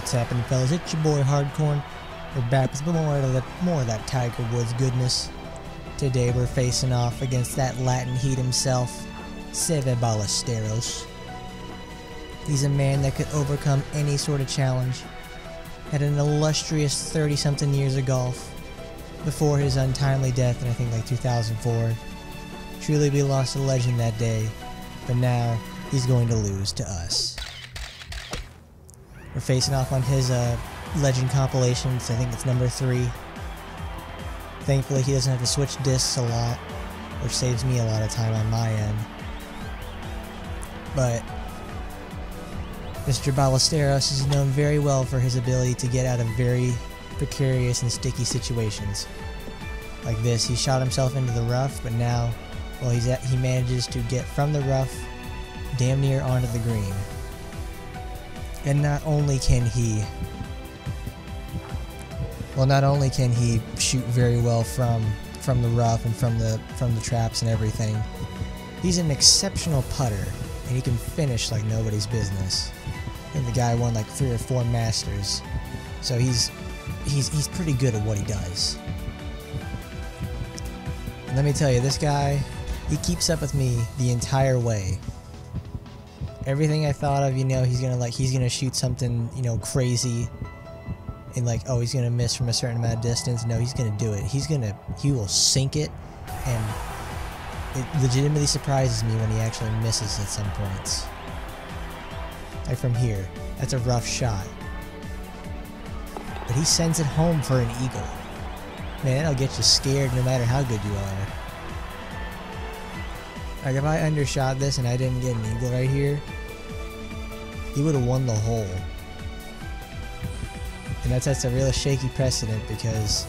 What's happening, fellas? It's your boy Hardcorn. We're back with more of that Tiger Woods goodness. Today we're facing off against that Latin Heat himself, Seve Ballesteros. He's a man that could overcome any sort of challenge. Had an illustrious 30-something years of golf before his untimely death in I think like 2004. Truly we lost a legend that day, but now he's going to lose to us. We're facing off on his legend compilations. I think it's number 3. Thankfully he doesn't have to switch discs a lot, which saves me a lot of time on my end. But Mr. Ballesteros is known very well for his ability to get out of very precarious and sticky situations. Like this, he shot himself into the rough, but now, well, he manages to get from the rough damn near onto the green. And not only can he shoot very well from the rough and from the traps and everything, he's an exceptional putter, and he can finish like nobody's business. And the guy won like 3 or 4 Masters, so he's pretty good at what he does. And let me tell you, this guy, he keeps up with me the entire way. Everything I thought of, you know, he's gonna shoot something, you know, crazy, and like, oh, he's gonna miss from a certain amount of distance. No, he's gonna do it. He will sink it, and it legitimately surprises me when he actually misses at some points. Like from here, that's a rough shot, but he sends it home for an eagle. Man, that'll get you scared no matter how good you are. Like, if I undershot this and I didn't get an eagle right here, he would have won the hole. And that sets a real shaky precedent, because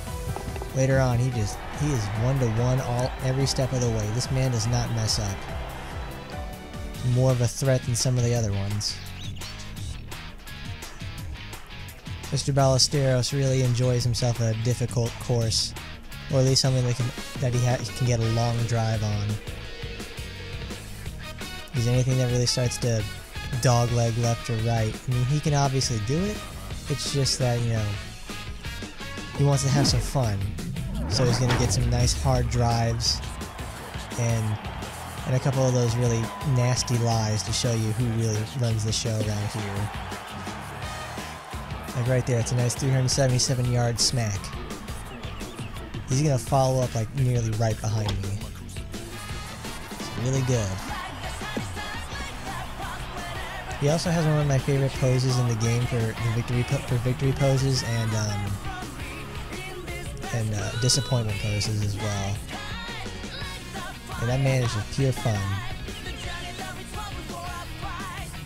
later on he is 1-to-1 every step of the way. This man does not mess up. More of a threat than some of the other ones. Mr. Ballesteros really enjoys himself a difficult course, or at least something that he can get a long drive on. Because anything that really starts to dogleg left or right, I mean, he can obviously do it. It's just that, you know, he wants to have some fun, so he's gonna get some nice hard drives and a couple of those really nasty lies to show you who really runs the show around here. Like right there, it's a nice 377-yard smack. He's gonna follow up like nearly right behind me. It's really good. He also has one of my favorite poses in the game for victory poses and disappointment poses as well. And that man is just pure fun.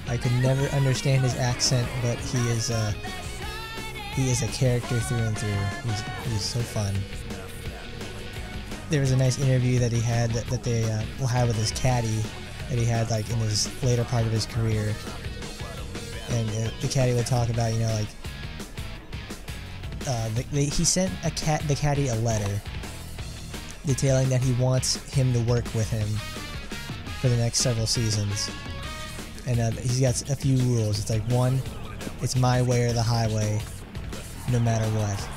I could never understand his accent, but he is a character through and through. He's so fun. There was a nice interview that he had that they will have with his caddy that he had like in his later part of his career. And the caddy would talk about, you know, like he sent the caddy a letter detailing that he wants him to work with him for the next several seasons. And he's got a few rules. It's like, 1, it's my way or the highway, no matter what.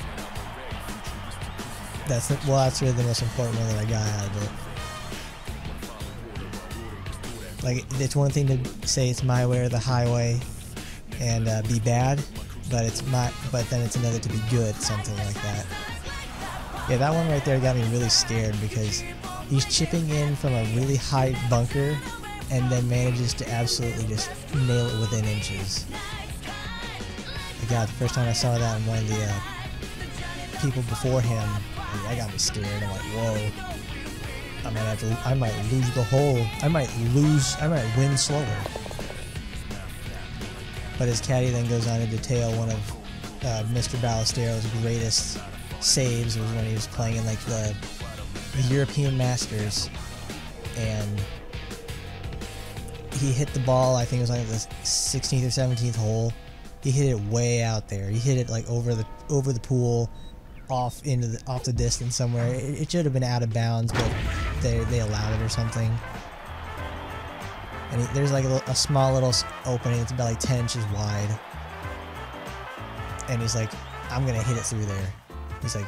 That's really the most important one that I got out of it. Like, it's one thing to say it's my way or the highway and be bad, but then it's another to be good, something like that. Yeah, that one right there got me really scared, because he's chipping in from a really high bunker and then manages to absolutely just nail it within inches. God, the first time I saw that in one of the people before him, that got me scared. I'm like, whoa, I might lose the hole. I might win slower. But his caddy then goes on to detail one of Mr. Ballesteros' greatest saves was when he was playing in like the European Masters, and he hit the ball, I think it was like the 16th or 17th hole. He hit it way out there. He hit it like over the pool, off the distance somewhere. It should have been out of bounds, but they allowed it or something. And there's like a small little opening. It's about like 10 inches wide. and he's like, I'm gonna hit it through there. He's like,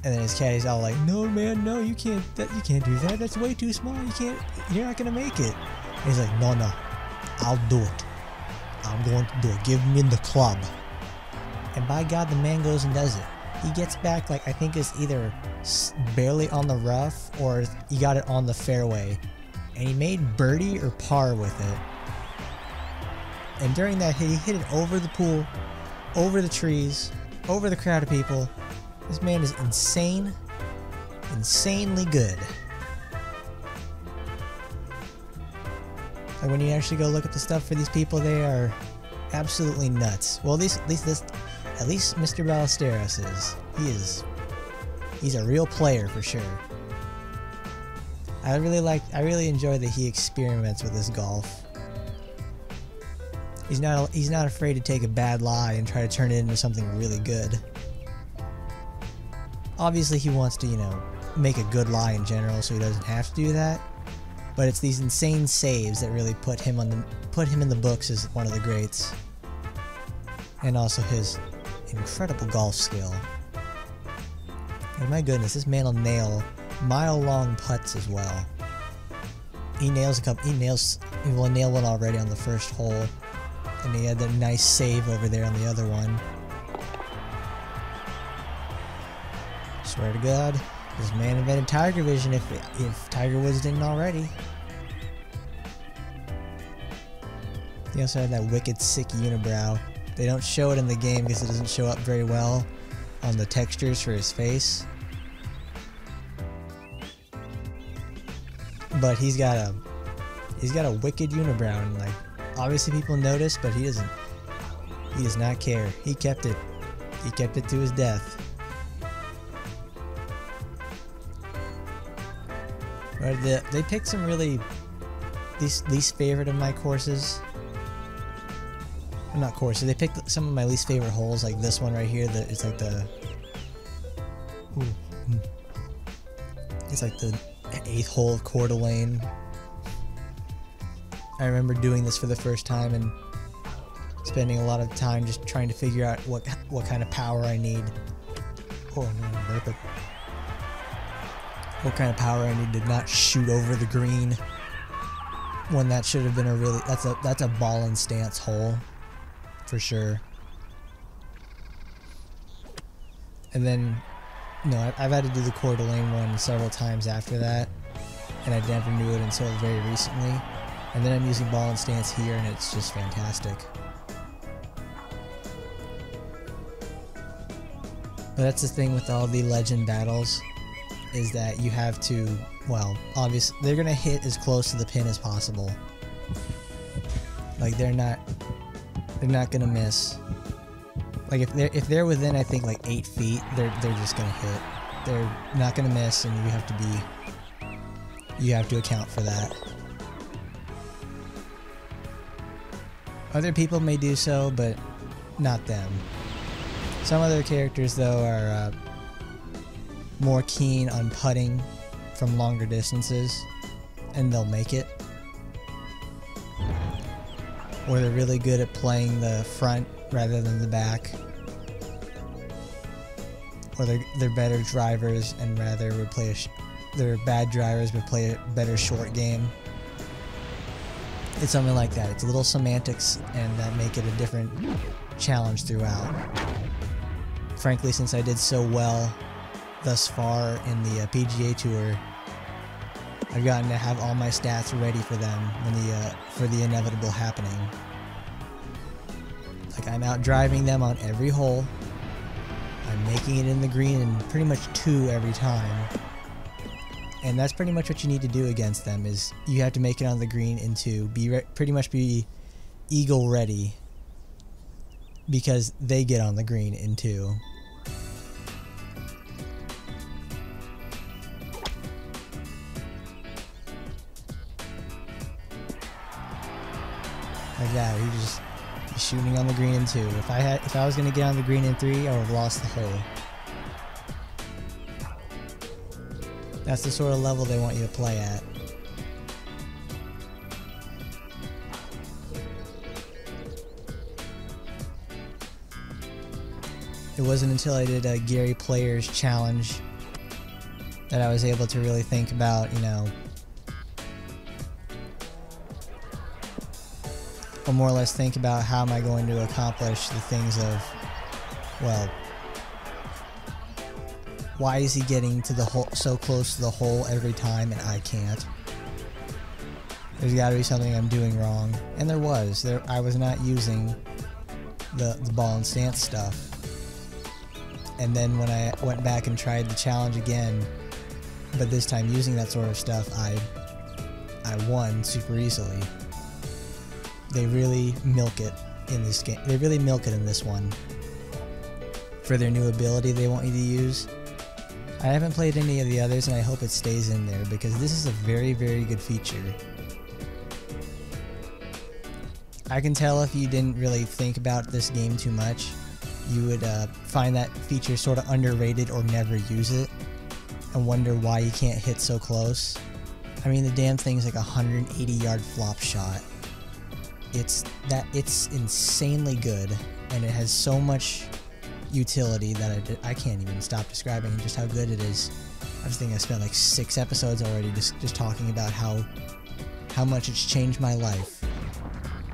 and then his caddy's all like, no man, no, you can't do that. That's way too small. You're not gonna make it. And he's like, no, I'll do it. I'm going to do it. Give me the club. And by God, the man goes and does it. He gets back, like, I think it's either barely on the rough or he got it on the fairway. And he made birdie or par with it. And during that hit, he hit it over the pool, over the trees, over the crowd of people. This man is insane. Insanely good. Like, when you actually go look at the stuff for these people, they are absolutely nuts. Well, at least Mr. Ballesteros is. He's a real player for sure. I really enjoy that he experiments with his golf. He's not afraid to take a bad lie and try to turn it into something really good. Obviously, he wants to, you know, make a good lie in general, so he doesn't have to do that. But it's these insane saves that really put him in the books as one of the greats, and also his incredible golf skill. And my goodness, this man will nail mile-long putts as well. He will nail one already on the first hole, and he had that nice save over there on the other one. Swear to God, this man invented Tiger Vision if Tiger Woods didn't already. He also had that wicked sick unibrow. They don't show it in the game because it doesn't show up very well on the textures for his face. But he's got a wicked unibrow, and like, obviously people notice, but he does not care. He kept it to his death. Right, they picked some really least favorite of my courses. Not courses. They picked some of my least favorite holes, like this one right here. That it's like the. It's like the 8th hole of Coeur d'Alene. I remember doing this for the first time and spending a lot of time just trying to figure out what kind of power I need. Oh no, burp it. What kind of power I need to not shoot over the green when that should have been a really that's a ball and stance hole for sure. And then I've had to do the Coeur d'Alene one several times after that, and I never knew it until very recently. And then I'm using ball and stance here, and it's just fantastic. But that's the thing with all the legend battles, is that you have to, well, obviously they're gonna hit as close to the pin as possible. Like they're not gonna miss. Like if they're within, I think, like 8 feet, they're just gonna hit. They're not gonna miss, and you have to account for that. Other people may do so, but not them. Some other characters, though, are more keen on putting from longer distances, and they'll make it. Or they're really good at playing the front rather than the back. Or they're better drivers and rather would play they're bad drivers but play a better short game. It's something like that. It's a little semantics, and that make it a different challenge throughout. Frankly, since I did so well thus far in the PGA Tour, I've gotten to have all my stats ready for them when for the inevitable happening. Like, I'm out driving them on every hole. I'm making it in the green in pretty much 2 every time. And that's pretty much what you need to do against them, is you have to make it on the green in 2. Pretty much be eagle ready, because they get on the green in 2. Like that, he's shooting on the green in 2. If I was gonna get on the green in 3, I would have lost the hole. That's the sort of level they want you to play at. it wasn't until I did a Gary Players challenge that I was able to really think about, you know, or more or less think about how am I going to accomplish the things of, well, why is he getting to the hole, so close to the hole every time and I can't? There's got to be something I'm doing wrong, and there was. I was not using the ball and stance stuff. And then when I went back and tried the challenge again, but this time using that sort of stuff, I won super easily. They really milk it in this game. They really milk it in this one for their new ability they want you to use. I haven't played any of the others, and I hope it stays in there because this is a very, very good feature. I can tell if you didn't really think about this game too much, you would find that feature sort of underrated or never use it and wonder why you can't hit so close. I mean, the damn thing's like a 180-yard flop shot. It's insanely good, and it has so much utility that I can't even stop describing just how good it is. I just think I spent like 6 episodes already just talking about how much it's changed my life.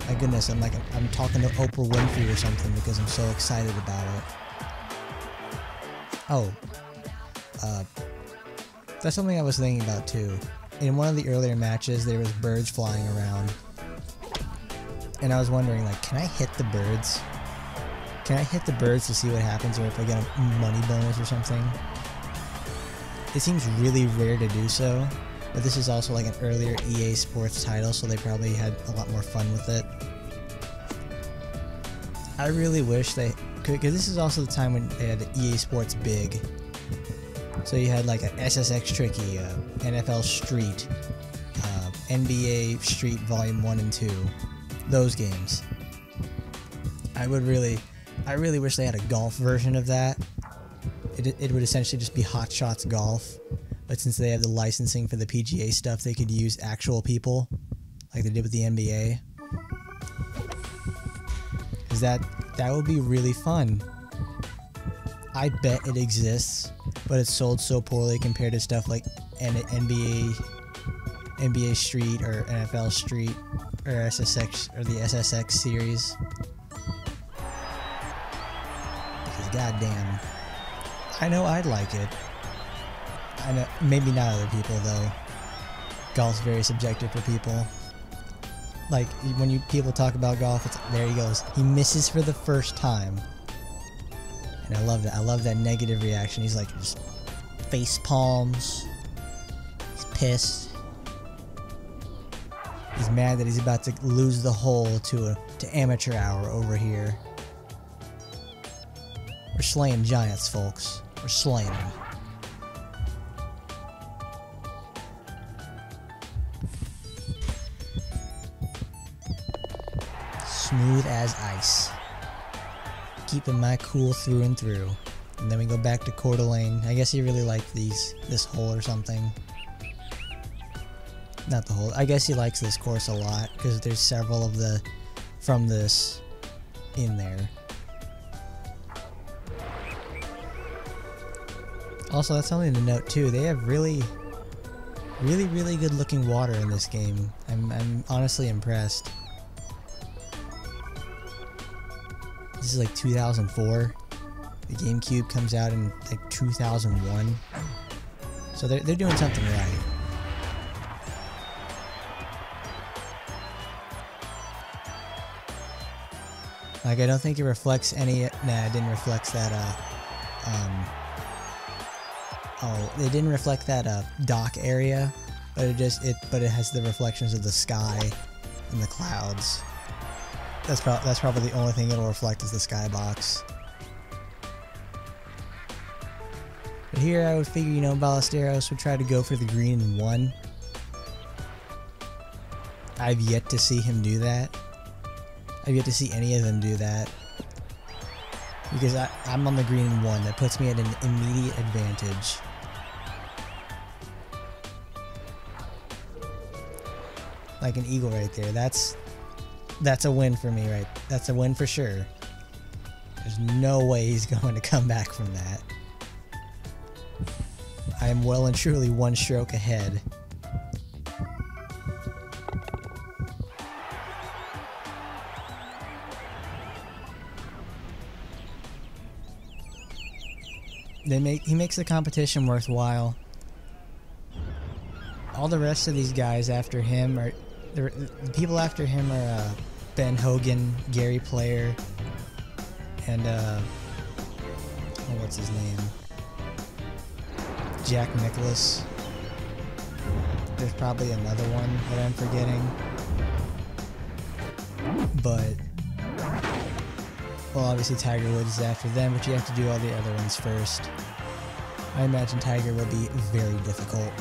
My goodness, I'm talking to Oprah Winfrey or something because I'm so excited about it. Oh, that's something I was thinking about too. In one of the earlier matches, there was birds flying around, and I was wondering, like, can I hit the birds? Can I hit the birds to see what happens, or if I get a money bonus or something? It seems really rare to do so, but this is also like an earlier EA Sports title, so they probably had a lot more fun with it. I really wish they could, because this is also the time when they had EA Sports Big. So you had like a SSX Tricky, NFL Street, NBA Street Volume 1 and 2. Those games. I really wish they had a golf version of that. It would essentially just be Hot Shots Golf, but since they have the licensing for the PGA stuff, they could use actual people, like they did with the NBA. Because that would be really fun. I bet it exists, but it's sold so poorly compared to stuff like NBA Street or NFL Street or SSX or the SSX series. Because goddamn, I know I'd like it. I know, maybe not other people though. Golf's very subjective for people. Like when people talk about golf, it's there he goes. He misses for the first time, and I love that. I love that negative reaction. He's like just face palms. He's pissed. He's mad that he's about to lose the hole to amateur hour over here. We're slaying giants, folks. We're slaying them. Smooth as ice. Keeping my cool through and through. And then we go back to Coeur d'Alene. I guess he really liked this hole or something. Not the hole. I guess he likes this course a lot because there's several of from this in there. Also, that's something to note too. They have really good looking water in this game. I'm honestly impressed. This is like 2004. The GameCube comes out in like 2001. So they're doing something right. Like, I don't think it reflects any. Nah, it didn't reflect that. Oh, it didn't reflect that dock area, but it has the reflections of the sky and the clouds. That's probably the only thing it'll reflect is the skybox. But here I would figure, you know, Ballesteros would try to go for the green in 1. I've yet to see him do that. I've yet to see any of them do that. Because I'm on the green in 1. That puts me at an immediate advantage. Like an eagle right there. That's a win for me, right? That's a win for sure. There's no way he's going to come back from that. I am well and truly one stroke ahead. He makes the competition worthwhile. All the rest of these guys after him are the people after him are Ben Hogan, Gary Player, and what's his name? Jack Nicklaus. There's probably another one that I'm forgetting. But well, obviously Tiger Woods is after them, but you have to do all the other ones first. I imagine Tiger will be very difficult.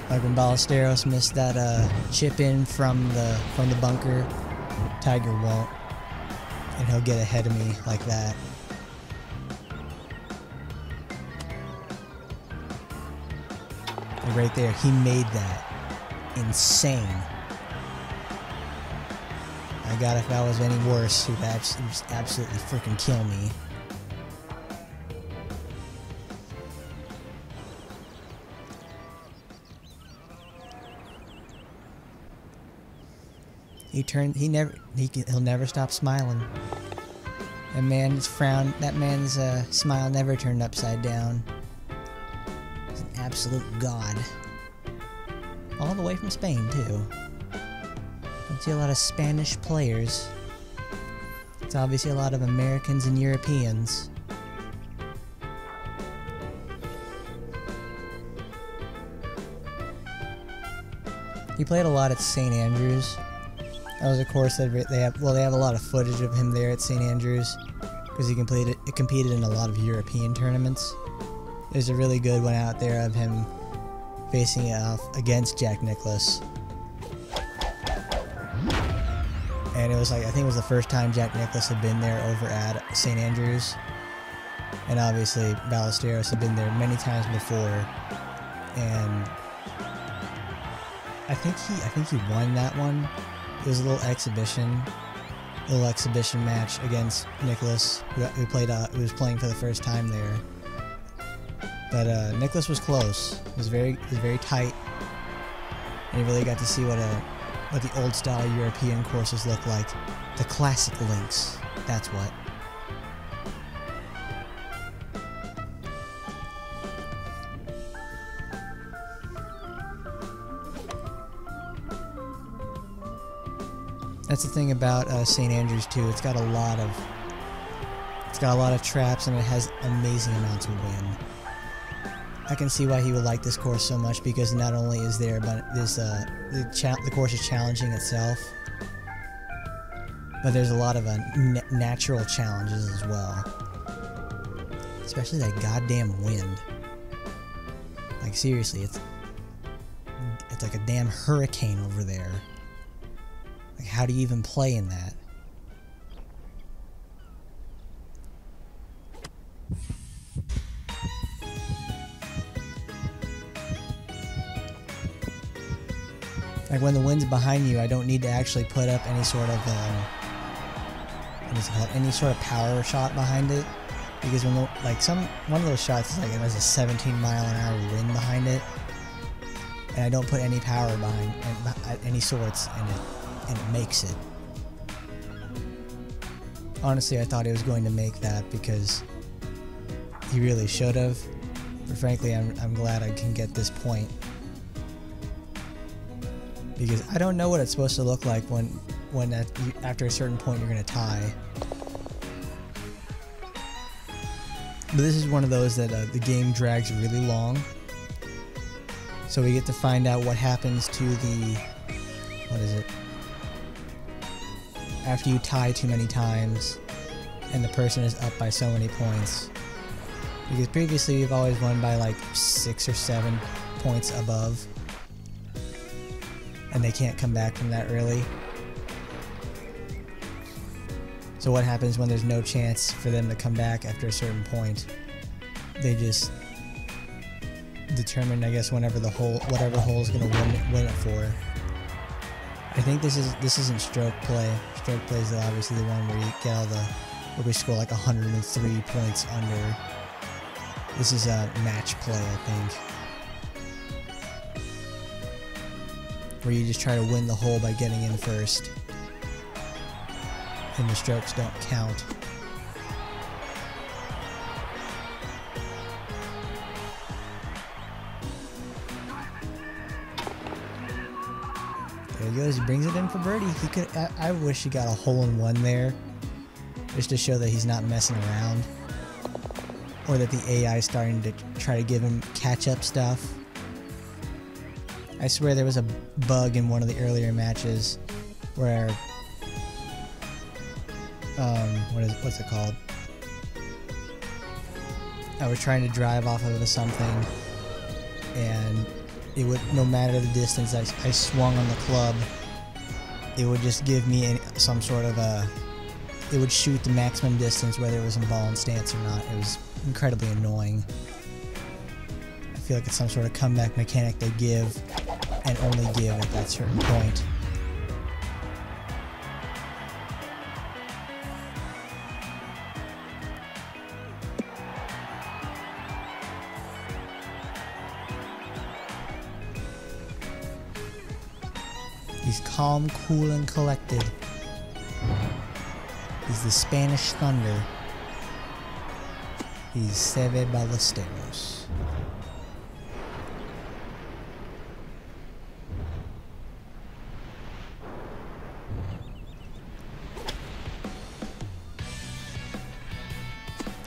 Like when Ballesteros missed that chip in from the bunker, Tiger won't, and he'll get ahead of me like that. And right there, he made that insane. My God, if that was any worse, he would absolutely freaking kill me. He'll never stop smiling. That man's smile never turned upside down. He's an absolute god. All the way from Spain, too. Don't see a lot of Spanish players. It's obviously a lot of Americans and Europeans. He played a lot at St. Andrews. That was a course that they have a lot of footage of him there at St. Andrews because he competed in a lot of European tournaments. There's a really good one out there of him facing off against Jack Nicklaus. And it was like, I think it was the first time Jack Nicklaus had been there over at St. Andrews. And obviously Ballesteros had been there many times before. And I think he won that one. It was a little exhibition match against Nicklaus, who was playing for the first time there. But Nicklaus was close. It was very tight, and you really got to see what the old style European courses look like. The classic links. That's what. That's the thing about St. Andrews too. It's got a lot of traps, and it has amazing amounts of wind. I can see why he would like this course so much, because not only is there, but there's the course is challenging itself, but there's a lot of natural challenges as well. Especially that goddamn wind. Like seriously, it's like a damn hurricane over there. Like, how do you even play in that? Like, when the wind's behind you, I don't need to actually put up any sort of any sort of power shot behind it, because when one of those shots is like, it has a 17-mile-an-hour wind behind it, and I don't put any power behind any sorts in it. And it makes it. Honestly, I thought he was going to make that, because he really should have. But frankly, I'm glad I can get this point, because I don't know what it's supposed to look like when after a certain point you're going to tie. But this is one of those that the game drags really long, so we get to find out what happens to the after you tie too many times and the person is up by so many points. Because previously you've always won by like 6 or 7 points above, and they can't come back from that really. So what happens when there's no chance for them to come back after a certain point? They just determine, I guess, whatever hole is going to win it for. I think this isn't stroke play. Stroke play is obviously the one where you get all the, where we score like 103 points under. This is a match play, I think, where you just try to win the hole by getting in first, and the strokes don't count. There he goes. He brings it in for birdie. He could. I wish he got a hole-in-one there, just to show that he's not messing around, or that the AI is starting to try to give him catch-up stuff. I swear there was a bug in one of the earlier matches where, what's it called? I was trying to drive off of something, and it would, no matter the distance I swung on the club, it would just give me some sort of it would shoot the maximum distance whether it was in ball and stance or not. It was incredibly annoying. I feel like it's some sort of comeback mechanic they give and only give at that certain point. He's calm, cool, and collected. He's the Spanish Thunder. He's Seve Ballesteros.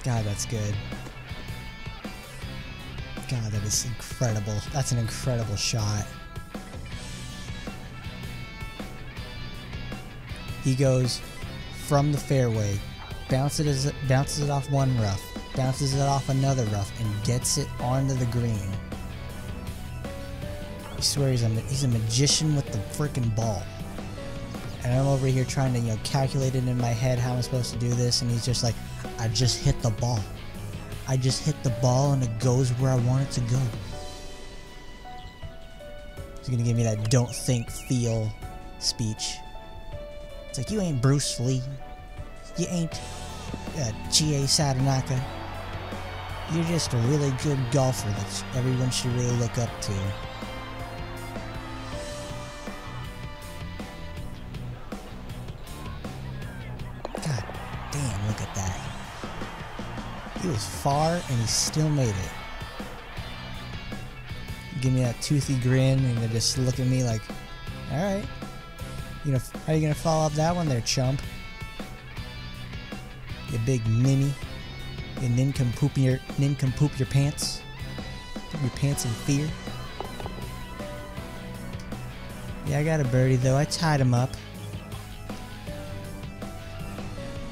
God, that's good. God, that is incredible. That's an incredible shot. He goes from the fairway, bounces it off one rough, bounces it off another rough, and gets it onto the green. I swear he's a magician with the freaking ball. And I'm over here trying to, calculate it in my head how I'm supposed to do this, and he's just like, I just hit the ball. I just hit the ball and it goes where I want it to go. He's gonna give me that don't think, feel speech. It's like, you ain't Bruce Lee. You ain't G.A. Sadanaka. You're just a really good golfer that everyone should really look up to. God damn, look at that. He was far and he still made it. Give me that toothy grin and they just look at me like, alright. How are you gonna follow up that one there, chump? You big ninny. You nincompoop your pants. Poop your pants in fear. Yeah, I got a birdie though. I tied him up.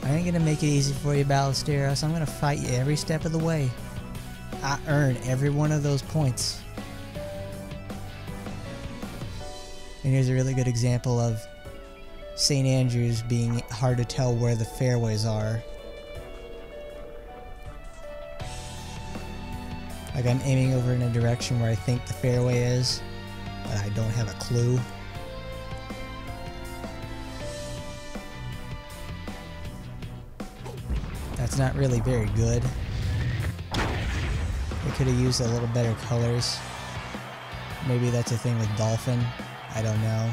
I ain't gonna make it easy for you, Ballesteros. I'm gonna fight you every step of the way. I earn every one of those points. And here's a really good example of St. Andrews being hard to tell where the fairways are. Like, I'm aiming over in a direction where I think the fairway is, but I don't have a clue. That's not really very good. They could have used a little better colors. Maybe that's a thing with Dolphin. I don't know.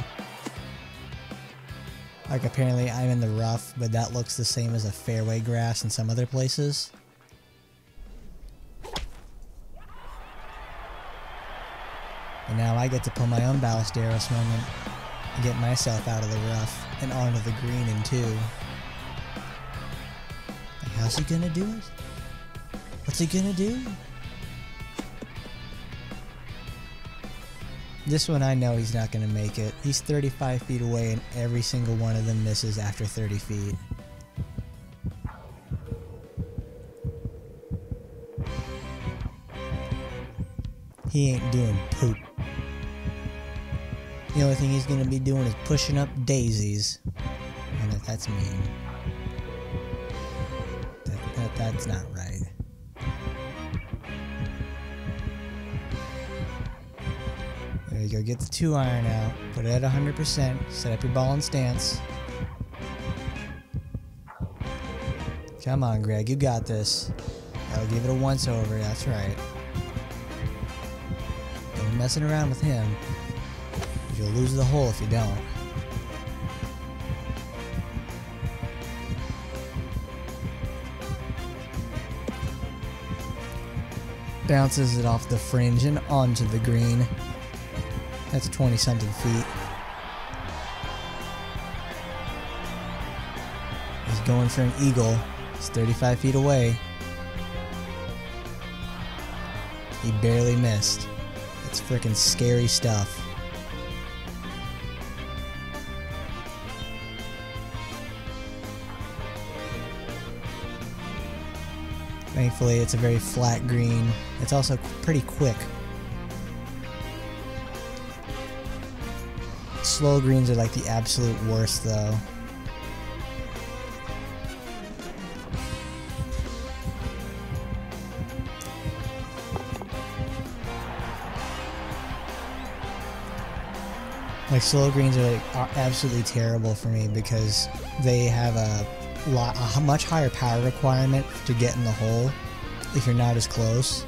Like, apparently I'm in the rough, but that looks the same as a fairway grass in some other places. And now I get to pull my own Ballesteros moment and get myself out of the rough and onto the green in two. Like, how's he gonna do it? What's he gonna do? This one I know he's not gonna make it. He's 35 feet away and every single one of them misses after 30 feet. He ain't doing poop. The only thing he's gonna be doing is pushing up daisies. And that's mean. That's not right. you go. Get the 2-iron out. Put it at 100%. Set up your ball and stance. Come on, Greg. You got this. I'll give it a once-over. That's right. Don't be messing around with him. You'll lose the hole if you don't. Bounces it off the fringe and onto the green. That's 20-something feet. He's going for an eagle. He's 35 feet away. He barely missed. It's freaking scary stuff. Thankfully, it's a very flat green. It's also pretty quick. Slow greens are like the absolute worst, though. Like, slow greens are absolutely terrible for me because they have a much higher power requirement to get in the hole if you're not as close.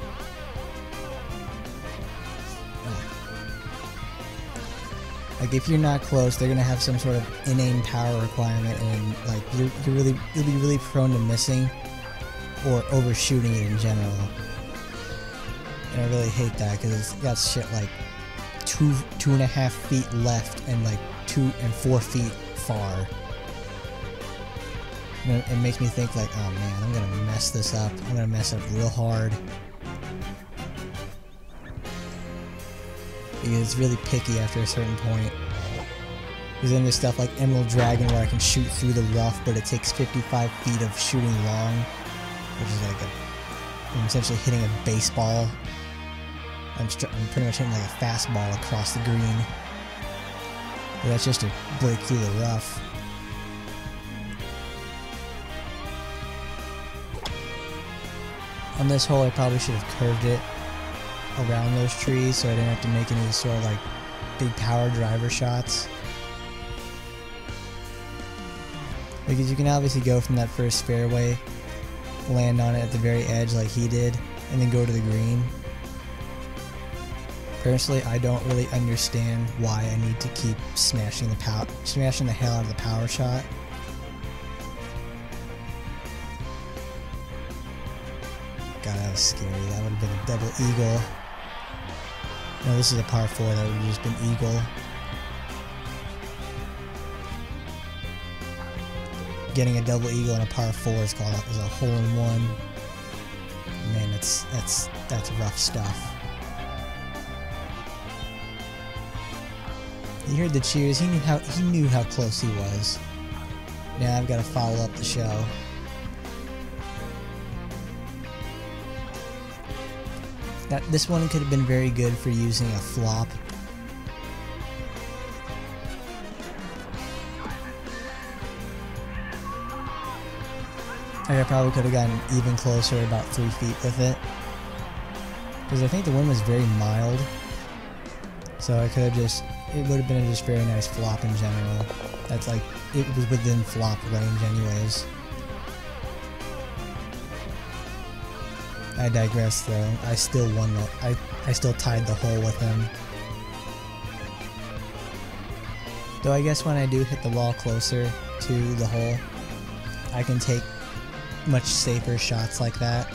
Like, if you're not close, they're gonna have some sort of inane power requirement, and like you'll be really prone to missing or overshooting it in general. And I really hate that because it's got shit like 2.5 feet left and like 2 and 4 feet far. And it makes me think like, oh man, I'm gonna mess this up. I'm gonna mess up real hard. Because it's really picky after a certain point. Because then there's stuff like Emerald Dragon where I can shoot through the rough, but it takes 55 feet of shooting long, which is like I'm essentially hitting a baseball. I'm pretty much hitting like a fastball across the green. But that's just to break through the rough. On this hole, I probably should have curved it around those trees so I didn't have to make any sort of like big power driver shots. Because you can obviously go from that first fairway, land on it at the very edge like he did, and then go to the green. Personally, I don't really understand why I need to keep smashing the hell out of the power shot. God, that was scary. That would have been a double eagle. No, this is a par 4. That would have just been eagle. Getting a double eagle in a par 4 is a hole-in-one. Man, that's rough stuff. You heard the cheers. He knew how close he was. Now I've got to follow up the show. This one could have been very good for using a flop. I probably could have gotten even closer, about 3 feet with it. Because I think the wind was very mild. So I could have it would have been a just very nice flop in general. That's like, it was within flop range anyways. I digress though. I still won I still tied the hole with him. Though I guess when I do hit the ball closer to the hole, I can take much safer shots like that.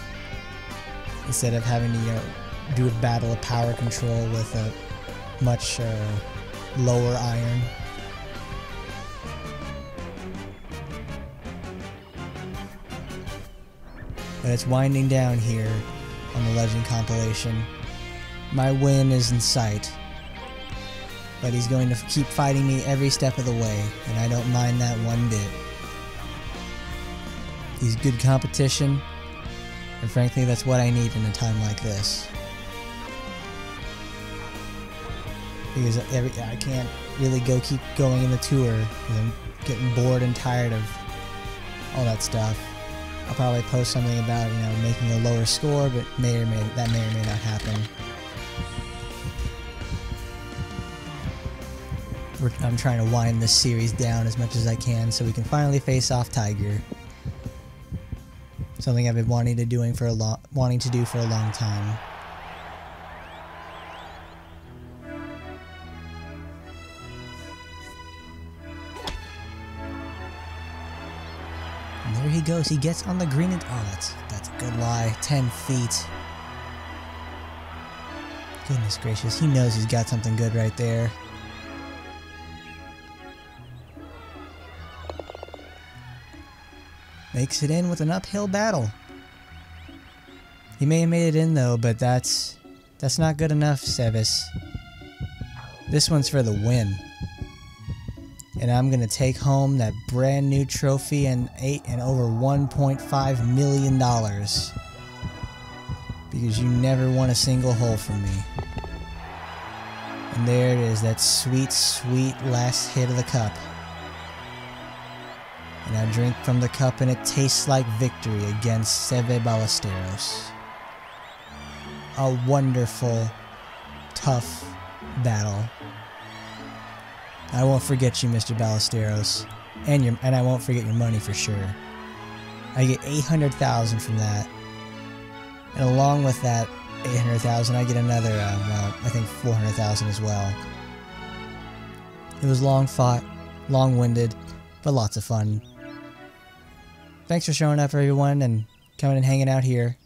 Instead of having to, do a battle of power control with a much lower iron. But it's winding down here on the Legend compilation. My win is in sight. But he's going to keep fighting me every step of the way, and I don't mind that one bit. He's good competition, and frankly that's what I need in a time like this. Because I can't really keep going in the tour because I'm getting bored and tired of all that stuff. I'll probably post something about, making a lower score, but that may or may not happen. I'm trying to wind this series down as much as I can so we can finally face off Tiger. Something I've been wanting to do for a long time. And there he goes. He gets on the green and that's a good lie. 10 feet. Goodness gracious, he knows he's got something good right there. Makes it in with an uphill battle. He may have made it in though, but that's not good enough, Seves. This one's for the win. And I'm gonna take home that brand new trophy and over $1.5 million. Because you never won a single hole from me. And there it is, that sweet, sweet last hit of the cup. And I drink from the cup and it tastes like victory against Seve Ballesteros. A wonderful, tough battle. I won't forget you, Mr. Ballesteros. And I won't forget your money for sure. I get $800,000 from that. And along with that $800,000, I get another, well, I think $400,000 as well. It was long fought, long-winded, but lots of fun. Thanks for showing up, everyone, and coming and hanging out here.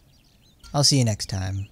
I'll see you next time.